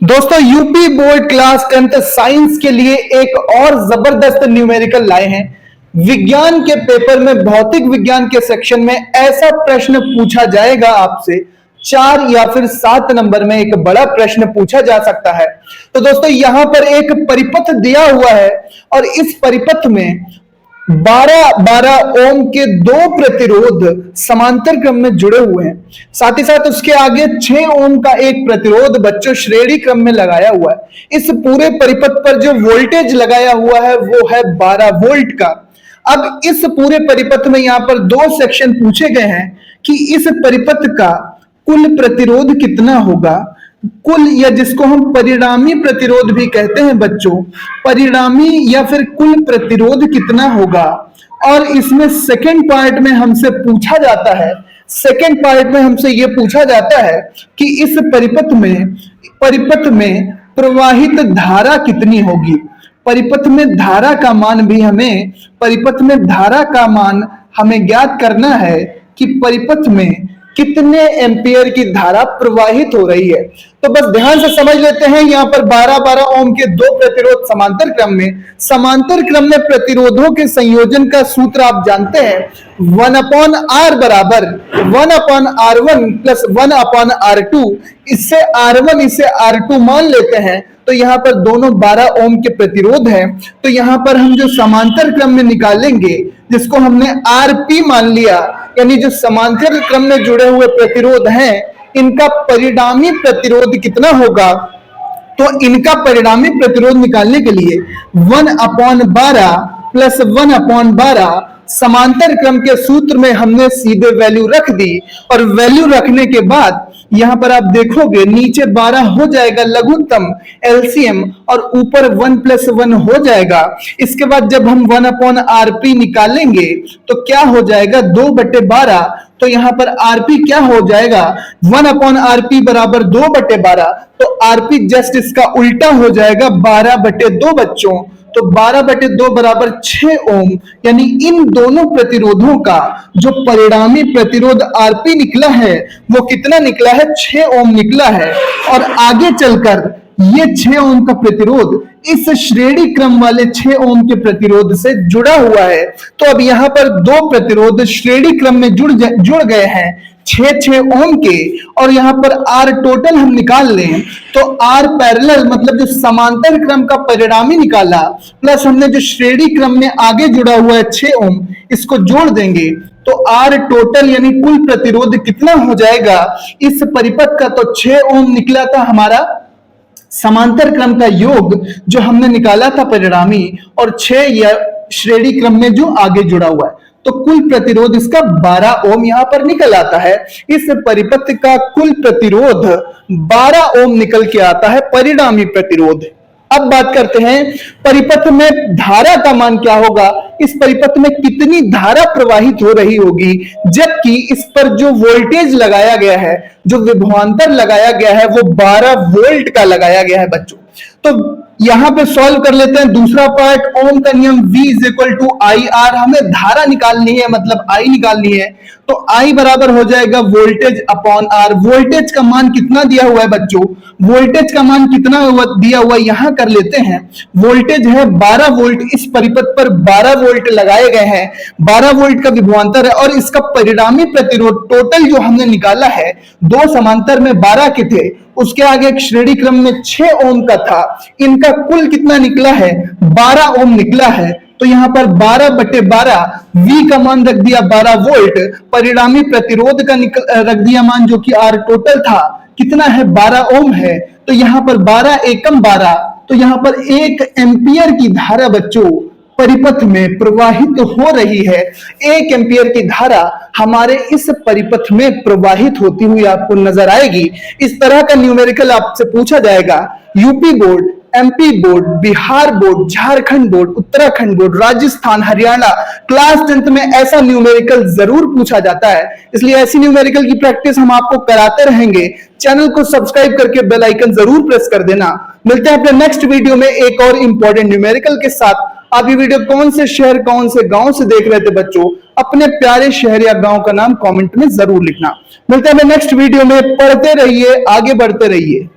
दोस्तों UP board class 10th science के लिए एक और जबरदस्त न्यूमेरिकल लाए हैं। विज्ञान के पेपर में भौतिक विज्ञान के सेक्शन में ऐसा प्रश्न पूछा जाएगा आपसे 4 या फिर 7 नंबर में एक बड़ा प्रश्न पूछा जा सकता है। तो दोस्तों यहां पर एक परिपथ दिया हुआ है और इस परिपथ में 12 ओम के दो प्रतिरोध समांतर क्रम में जुड़े हुए हैं। साथ ही साथ उसके आगे 6 ओम का एक प्रतिरोध बच्चों श्रेणी क्रम में लगाया हुआ है। इस पूरे परिपथ पर जो वोल्टेज लगाया हुआ है वो है 12 वोल्ट का। अब इस पूरे परिपथ में यहां पर 2 सेक्शन पूछे गए हैं कि इस परिपथ का कुल प्रतिरोध कितना होगा। कुल या जिसको हम परिणामी प्रतिरोध भी कहते हैं बच्चों, परिणामी या फिर कुल प्रतिरोध कितना होगा। और इसमें सेकंड पार्ट में हमसे पूछा जाता है, सेकंड पार्ट में हमसे यह पूछा जाता है कि इस परिपथ में प्रवाहित धारा कितनी होगी। परिपथ में धारा का मान भी हमें, परिपथ में धारा का मान हमें ज्ञात करना है कि परिपथ में कितने एम्पियर की धारा प्रवाहित हो रही है। तो बस ध्यान से समझ लेते हैं। यहां पर 12 ओम के 2 प्रतिरोध समांतर क्रम में प्रतिरोधों के संयोजन का सूत्र आप जानते हैं, 1/R बराबर 1/R1 प्लस 1/R2। इससे R1 इसे R2 मान लेते हैं। तो यहां पर दोनों 12 ओम के प्रतिरोध हैं। तो यहां पर हम जो समांतर क्रम में निकालेंगे, जिसको हमने RP मान लिया, यानी जो समांतर क्रम में जुड़े हुए प्रतिरोध हैं, इनका परिणामी प्रतिरोध कितना होगा। तो इनका परिणामी प्रतिरोध निकालने के लिए 1/12 प्लस 1/12 समांतर क्रम के सूत्र में हमने सीधे वैल्यू रख दी। और वैल्यू रखने के बाद यहां पर आप देखोगे नीचे 12 हो जाएगा लघुत्तम एलसीएम और ऊपर 1 + 1 हो जाएगा। इसके बाद जब हम 1/RP निकालेंगे तो क्या हो जाएगा 2/12। तो यहां पर RP क्या हो जाएगा 1/RP बराबर 2/12। तो RP जस्ट इसका उल्टा हो जाएगा 12/2 बच्चों। तो 12/2 बराबर 6 ओम। यानी इन दोनों प्रतिरोधों का जो परिणामी प्रतिरोध RP निकला है वो कितना निकला है, 6 ओम निकला है। और आगे चलकर ये 6 ओम का प्रतिरोध इस श्रेणी क्रम वाले 6 ओम के प्रतिरोध से जुड़ा हुआ है। तो अब यहां पर 2 प्रतिरोध श्रेणी क्रम में जुड़ गए हैं 6 ओम के। और यहां पर R टोटल हम निकाल लें तो R पैरेलल मतलब जो समांतर क्रम का परिणामी निकाला प्लस हमने जो श्रेणी क्रम में आगे जुड़ा हुआ है 6 ओम, इसको जोड़ देंगे तो R टोटल यानी कुल प्रतिरोध कितना हो जाएगा इस परिपथ का। तो 6 ओम निकला था हमारा समांतर क्रम का योग जो हमने निकाला था परिणामी, और 6 या श्रेणी क्रम में जो आगे जुड़ा हुआ है। तो कुल प्रतिरोध इसका 12 ओम यहां पर निकल आता है। इस परिपथ का कुल प्रतिरोध 12 ओम निकल के आता है, परिणामी प्रतिरोध। अब बात करते हैं परिपथ में धारा का मान क्या होगा, इस परिपथ में कितनी धारा प्रवाहित हो रही होगी, जबकि इस पर जो वोल्टेज लगाया गया है, जो विभवांतर लगाया गया है वो 12 वोल्ट का लगाया गया है बच्चों। तो यहां पे सॉल्व कर लेते हैं दूसरा पार्ट। ओम का नियम V = IR, हमें धारा निकालनी है मतलब I निकालनी है। तो I बराबर हो जाएगा वोल्टेज अपॉन R। वोल्टेज का मान कितना दिया हुआ है बच्चों, वोल्टेज का मान कितना दिया हुआ है यहां कर लेते हैं। वोल्टेज है 12 वोल्ट, इस परिपथ पर 12 वोल्ट लगाए गए हैं, 12 वोल्ट का विभवांतर है। और इसका परिणामी प्रतिरोध टोटल जो हमने निकाला है, 2 समांतर में 12 के थे, उसके आगे एक श्रेणी क्रम में 6 ओम का था, इनका कुल कितना निकला है 12 ओम निकला है। तो यहां पर 12/12 V का मान रख दिया 12 वोल्ट, परिणामी प्रतिरोध का रख दिया मान जो कि R टोटल था कितना है 12 ओम है। तो यहां पर 12 एकम 12, तो यहां पर 1 एम्पियर की धारा बच्चों परिपथ में प्रवाहित हो रही है। 1 एम्पियर की धारा हमारे इस परिपथ में प्रवाहित होती हुई आपको नजर आएगी। इस तरह का न्यूमेरिकल आपसे पूछा जाएगा UP board, MP board, Bihar board, Jharkhand board, Uttarakhand board, Rajasthan, Haryana class 10th में ऐसा न्यूमेरिकल जरूर पूछा जाता है। इसलिए ऐसी न्यूमेरिकल की प्रैक्टिस हम आपको कराते रहेंगे। चैनल को सब्सक्राइब करके बेल आइकन जरूर प्रेस कर देना। मिलते हैं अपने नेक्स्ट वीडियो में एक और इंपॉर्टेंट न्यूमेरिकल के साथ। आप ये वीडियो कौन से शहर कौन से गांव से देख रहे थे बच्चों, अपने प्यारे शहर या गांव का नाम कमेंट में जरूर लिखना। मिलते हैं नेक्स्ट वीडियो में। पढ़ते रहिए, आगे बढ़ते रहिए।